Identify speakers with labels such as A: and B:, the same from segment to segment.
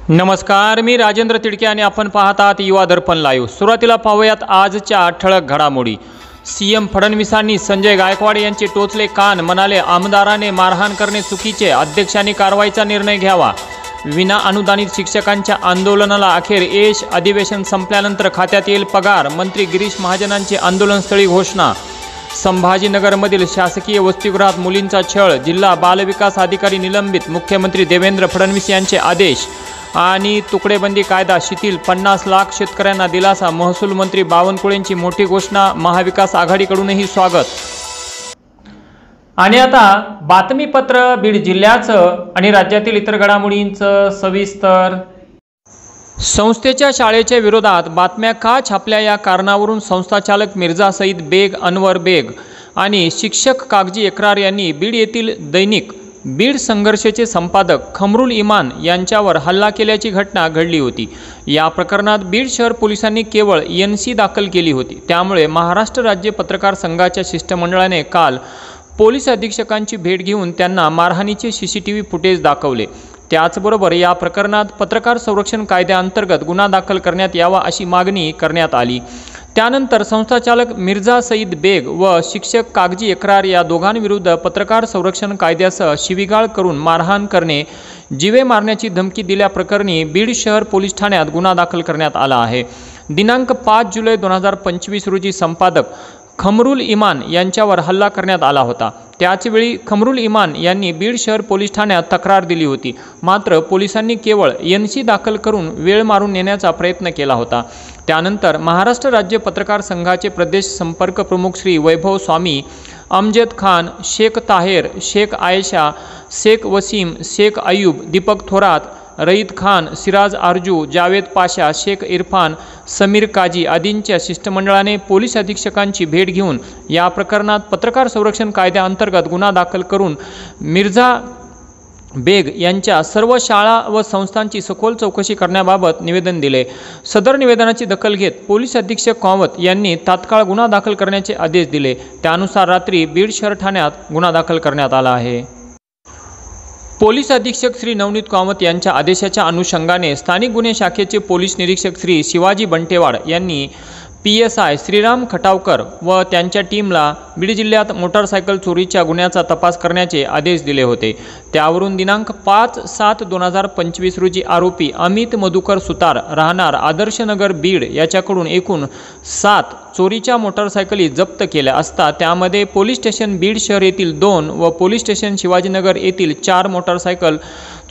A: नमस्कार, मी राजेंद्र तिडके आणि आपण पाहत आहात युवा दर्पण लाईव्ह। सुरुवातीला पाहूयात आजच्या ठळक घडामोडी। सीएम फडणवीसांनी संजय गायकवाड यांचे टोचले कान, म्हणाले आमदाराने मारहाण करणे चुकीचे, अध्यक्षांनी कारवाईचा निर्णय घ्यावा। विना अनुदानित शिक्षकांच्या आंदोलनाला अखेर यश, अधिवेशन संपल्यानंतर खात्यात येईल पगार, मंत्री गिरीश महाजनांची आंदोलनस्थळी घोषणा। संभाजीनगरमधील शासकीय वसतिगृहात मुलींचा छळ, जिल्हा बालविकास अधिकारी निलंबित, मुख्यमंत्री देवेंद्र फडणवीस यांचे आदेश। आणि तुकडेबंदी कायदा शिथिल, 50 लाख शेतकऱ्यांना दिलासा, महसूल मंत्री बावनकुळेंची मोठी घोषणा, महाविकास आघाडीकडूनही स्वागत। आणि आता बातमीपत्र बीड जिल्ह्याचं आणि राज्यातील इतर घडामोडींचं सविस्तर। संस्थेच्या शाळेच्या विरोधात बातम्या का छापल्या या कारणावरून संस्थाचालक मिर्झा सईद बेग, अनवर बेग आणि शिक्षक कागजी इक्रार यांनी बीड येथील दैनिक बीड संघर्षचे संपादक खमरुल इमान यांच्यावर हल्ला केल्याची घटना घडली होती। या प्रकरणात बीड शहर पोलिसांनी केवळ NC दाखल केली होती। त्यामुळे महाराष्ट्र राज्य पत्रकार संघाच्या शिष्टमंडळाने काल पोलीस अधीक्षकांची भेट घेऊन त्यांना मारहाणीचे CCTV फुटेज दाखवले। त्याचबरोबर या प्रकरणात पत्रकार संरक्षण कायद्याअंतर्गत गुन्हा दाखल करण्यात यावा अशी मागणी करण्यात आली। त्यानंतर संस्थाचालक मिर्झा सईद बेग व शिक्षक कागजी इक्रार या दोघांविरुद्ध पत्रकार संरक्षण कायद्यासह शिवीगाळ करून मारहाण करणे, जीवे मारण्याची धमकी दिल्याप्रकरणी बीड शहर पोलीस ठाण्यात गुन्हा दाखल करण्यात आला आहे। दिनांक 5 जुलै 2025 रोजी संपादक खमरुल इमान यांच्यावर हल्ला करण्यात आला होता। त्याचवेळी खमरुल इमान यांनी बीड शहर पोलीस ठाण्यात तक्रार दिली होती, मात्र पोलिसांनी केवळ NC दाखल करून वेळ मारून नेण्याचा प्रयत्न केला होता। त्यानंतर महाराष्ट्र राज्य पत्रकार संघाचे प्रदेश संपर्क प्रमुख श्री वैभव स्वामी, अमजद खान, शेख ताहेर, शेख आयशा, शेख वसीम, शेख अयूब, दीपक थोरात, रईद खान, सिराज आरजू, जावेद पाशा, शेख इरफान, समीर काजी आदींच्या शिष्टमंडळाने पोलीस अधीक्षकांची भेट घेऊन या प्रकरणात पत्रकार संरक्षण कायद्याअंतर्गत गुन्हा दाखल करून मिर्झा बेग यांच्या सर्व शाळा व संस्थांची सखोल चौकशी करण्याबाबत निवेदन दिले। सदर निवेदनाची दखल घेत पोलीस अधीक्षक कामत यांनी तात्काळ गुन्हा दाखल करण्याचे आदेश दिले। त्यानुसार रात्री बीड शहर ठाण्यात गुन्हा दाखल करण्यात आला आहे। पोलीस अधीक्षक श्री नवनीत कामत यांच्या आदेशाच्या अनुषंगाने स्थानिक गुन्हे शाखेचे पोलीस निरीक्षक श्री शिवाजी बंटेवाड यांनी PSI श्रीराम खटावकर व त्यांच्या टीमला बीड जिल्ह्यात मोटारसायकल चोरीच्या गुन्ह्याचा तपास करण्याचे आदेश दिले होते। त्यावरून दिनांक 5/7/2025 रोजी आरोपी अमित मधुकर सुतार राहणार आदर्शनगर बीड याच्याकडून एकूण 7 चोरीच्या मोटारसायकली जप्त केल्या असता त्यामध्ये पोलीस स्टेशन बीड शहर येथील 2 व पोलीस स्टेशन शिवाजीनगर येथील 4 मोटारसायकल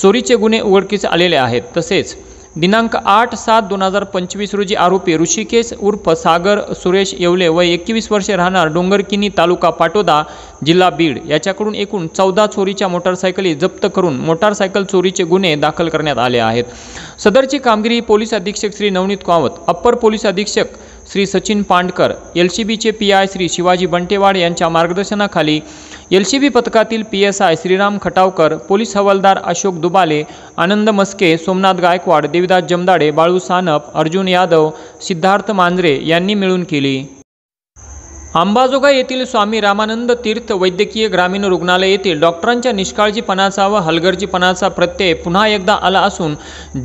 A: चोरीचे गुन्हे उघडकीस आलेले आहेत। तसेच दिनांक 8/7/2025 रोजी आरोपी ऋषिकेश उर्फ सागर सुरेश येवले वय 21 वर्षे राहणार डोंगरकिनी तालुका पाटोदा जिल्हा बीड याच्याकडून एकूण 14 चोरीच्या मोटारसायकली जप्त करून मोटारसायकल चोरीचे गुन्हे दाखल करण्यात आले आहेत। सदरची कामगिरी पोलीस अधीक्षक श्री नवनीत कामत, अप्पर पोलीस अधीक्षक श्री सचिन पांडकर, LCBचे PI श्री शिवाजी बंटेवाड यांच्या मार्गदर्शनाखाली LCB पथकातील PSI श्रीराम खटावकर, पोलीस हवालदार अशोक दुबाले, आनंद मस्के, सोमनाथ गायकवाड, देविदास जमदाडे, बाळू सानप, अर्जुन यादव, सिद्धार्थ मांजरे यांनी मिळून केली। अंबाजोगाई येथील स्वामी रामानंद तीर्थ वैद्यकीय ग्रामीण रुग्णालय येथील डॉक्टरांच्या निष्काळजीपणाचा व हलगर्जीपणाचा प्रत्यय पुन्हा एकदा आला असून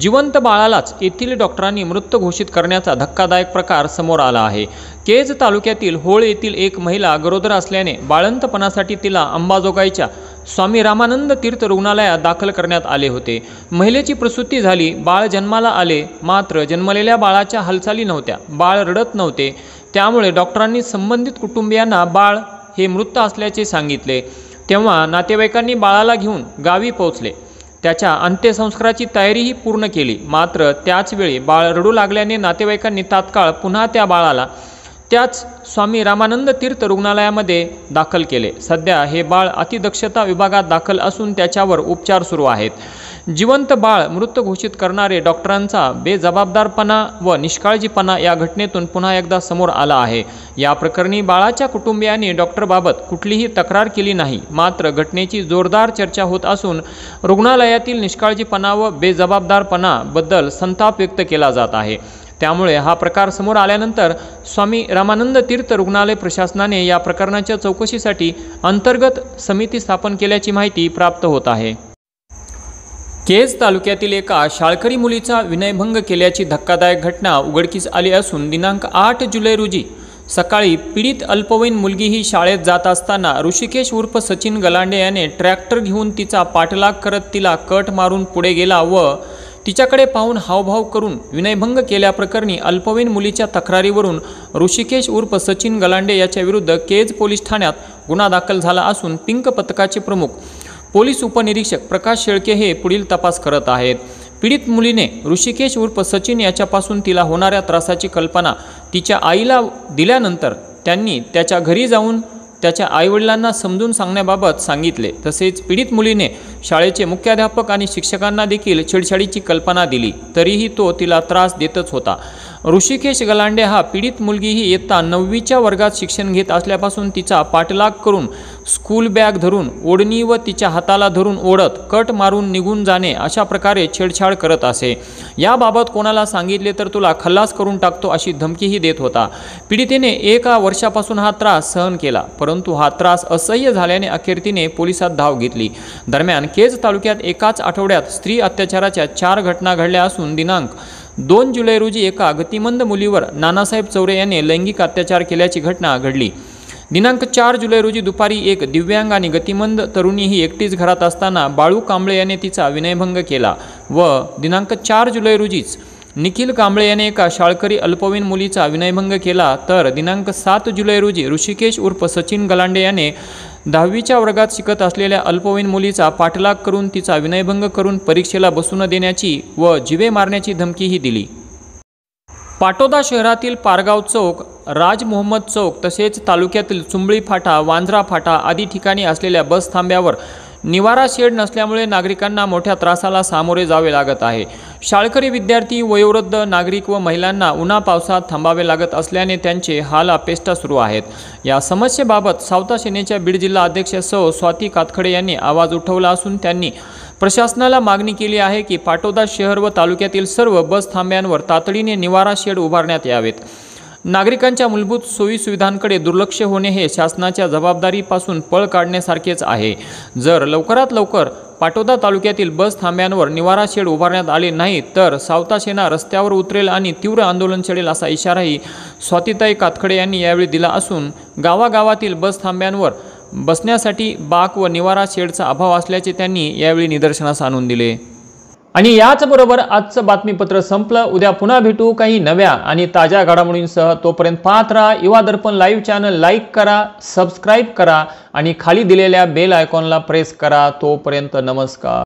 A: जिवंत बाळालाच येथील डॉक्टरांनी मृत घोषित करण्याचा धक्कादायक प्रकार समोर आला आहे। केज तालुक्यातील होळ येथील एक महिला गरोदर असल्याने बाळंतपणासाठी तिला अंबाजोगाईच्या स्वामी रामानंद तीर्थ रुग्णालयात दाखल करण्यात आले होते। महिलेची प्रसूती झाली, बाळ जन्माला आले, मात्र जन्मलेल्या बाळाच्या हालचाली नव्हत्या, बाळ रडत नव्हते। त्यामुळे डॉक्टरांनी संबंधित कुटुंबियांना बाळ हे मृत असल्याचे सांगितले। तेव्हा नातेवाईकांनी बाळाला घेऊन गावी पोहोचले, त्याच्या अंत्यसंस्काराची तयारीही पूर्ण केली, मात्र त्याच वेळी बाळ रडू लागल्याने नातेवाईकांनी तात्काळ पुन्हा त्या बाळाला त्याच स्वामी रामानंद तीर्थ रुग्णालयामध्ये दाखल केले। सध्या हे बाळ अतिदक्षता विभागात दाखल असून त्याच्यावर उपचार सुरू आहेत। जिवंत बाळ मृत घोषित करणारे डॉक्टरांचा बेजबाबदारपणा व निष्काळजीपणा या घटनेतून पुन्हा एकदा समोर आला आहे। या प्रकरणी बाळाच्या कुटुंबियांनी डॉक्टरबाबत कुठलीही तक्रार केली नाही, मात्र घटनेची जोरदार चर्चा होत असून रुग्णालयातील निष्काळजीपणा व बेजबाबदारपणा बद्दल संताप व्यक्त केला जात आहे। त्यामुळे हा प्रकार समोर आल्यानंतर स्वामी रामानंद तीर्थ रुग्णालय प्रशासनाने या प्रकरणाच्या चौकशीसाठी अंतर्गत समिती स्थापन केल्याची माहिती प्राप्त होत आहे। केज तालुक्यातील एका शाळकरी मुलीचा विनयभंग केल्याची धक्कादायक घटना उघडकीस आली असून दिनांक 8 जुलै रोजी सकाळी पीडित अल्पवयीन मुलगी ही शाळेत जात असताना ऋषिकेश उर्फ सचिन गलांडे याने ट्रॅक्टर घेऊन तिचा पाठलाग करत तिला कट मारून पुढे गेला व तिच्याकडे पाहून हावभाव करून विनयभंग केल्याप्रकरणी अल्पवयीन मुलीच्या तक्रारीवरून ऋषिकेश उर्फ सचिन गलांडे याच्या विरुद्ध केज पोलीस ठाण्यात गुन्हा दाखल झाला असून पिंक पथकाचे प्रमुख पोलीस उपनिरीक्षक प्रकाश शेळके हे पुढील तपास करत आहेत। पीडित मुलीने ऋषिकेश उर्फ सचिन याच्यापासून तिला होणाऱ्या त्रासाची कल्पना तिच्या आईला दिल्यानंतर त्यांनी त्याच्या घरी जाऊन त्याच्या आईवडिलांना समजून सांगण्याबाबत सांगितले। तसेच पीडित मुलीने शाळेचे मुख्याध्यापक आणि शिक्षकांना देखील छेडछाडीची कल्पना दिली, तरीही तो तिला त्रास देतच होता। ऋषिकेश गलांडे हा पीडित मुलगी ही इयत्ता 9वीच्या वर्गात शिक्षण घेत असल्यापासून तिचा पाठलाग करून स्कूल बॅग धरून ओढणी व तिच्या हाताला धरून ओढत कट मारून निघून जाणे अशा प्रकारे छेडछाड करत असे। याबाबत कोणाला सांगितले तर तुला खल्लास करून टाकतो अशी धमकीही देत होता। पीडितेने 1 वर्षापासून हा त्रास सहन केला, परंतु हा त्रास असह्य झाल्याने अखेर तिने पोलिसात धाव घेतली। दरम्यान केज तालुक्यात एकाच आठवड्यात स्त्री अत्याचाराच्या 4 घटना घडल्या असून दिनांक 2 जुलै रोजी एका गतिमंद मुलीवर नानासाहेब चौरे याने लैंगिक अत्याचार केल्याची घटना घडली। दिनांक 4 जुलै रोजी दुपारी एक दिव्यांग आणि गतिमंद तरुणी ही एकटीच घरात असताना बाळू कांबळे याने तिचा विनयभंग केला व दिनांक 4 जुलै रोजीच निखिल कांबळे याने एका शाळकरी अल्पवयीन मुलीचा विनयभंग केला, तर दिनांक 7 जुलै रोजी ऋषिकेश उर्फ सचिन गलांडे याने 10वीच्या वर्गात शिकत असलेल्या अल्पवयीन मुलीचा पाठलाग करून तिचा विनयभंग करून परीक्षेला बसू न देण्याची व जीवे मारण्याची धमकीही दिली। पाटोदा शहरातील पारगाव चौक, राज मोहम्मद चौक तसेच तालुक्यातील चुंबळी फाटा, वांजरा फाटा आदी ठिकाणी असलेल्या बस थांब्यावर निवारा शेड नसल्यामुळे नागरिकांना मोठ्या त्रासाला सामोरे जावे लागत आहे। शाळकरी विद्यार्थी, वयोवृद्ध नागरिक व महिलांना उन्हा पावसात थांबावे लागत असल्याने त्यांचे हाल अपेष्टा सुरू आहेत। या समस्येबाबत सावता सेनेच्या बीड जिल्हा अध्यक्ष सौ स्वाती कातखडे यांनी आवाज उठवला असून त्यांनी प्रशासनाला मागणी केली आहे की पाटोदा शहर व तालुक्यातील सर्व बस थांब्यांवर तातडीने निवारा शेड उभारण्यात यावेत। नागरिकांच्या मूलभूत सोयीसुविधांकडे दुर्लक्ष होणे हे शासनाच्या जबाबदारीपासून पळ काढण्यासारखेच आहे। जर लवकरात लवकर पाटोदा तालुक्यातील बस थांब्यांवर निवारा शेड उभारण्यात आले नाही तर सावता सेना रस्त्यावर उतरेल आणि तीव्र आंदोलन छेडेल असा इशाराही स्वातीताई कातखडे यांनी यावेळी दिला असून गावागावातील बस थांब्यांवर बसण्यासाठी बाक व निवारा शेडचा अभाव असल्याचे त्यांनी यावेळी निदर्शनास आणून दिले। आणि याचबरोबर आजचं बातमीपत्र संपलं। उद्या पुन्हा भेटू काही नव्या आणि ताज्या घडामोडींसह। तोपर्यंत पाहत राहा युवा दर्पण लाईव्ह चॅनल, लाईक करा, सबस्क्राईब करा आणि खाली दिलेल्या बेल आयकॉनला प्रेस करा। तोपर्यंत नमस्कार।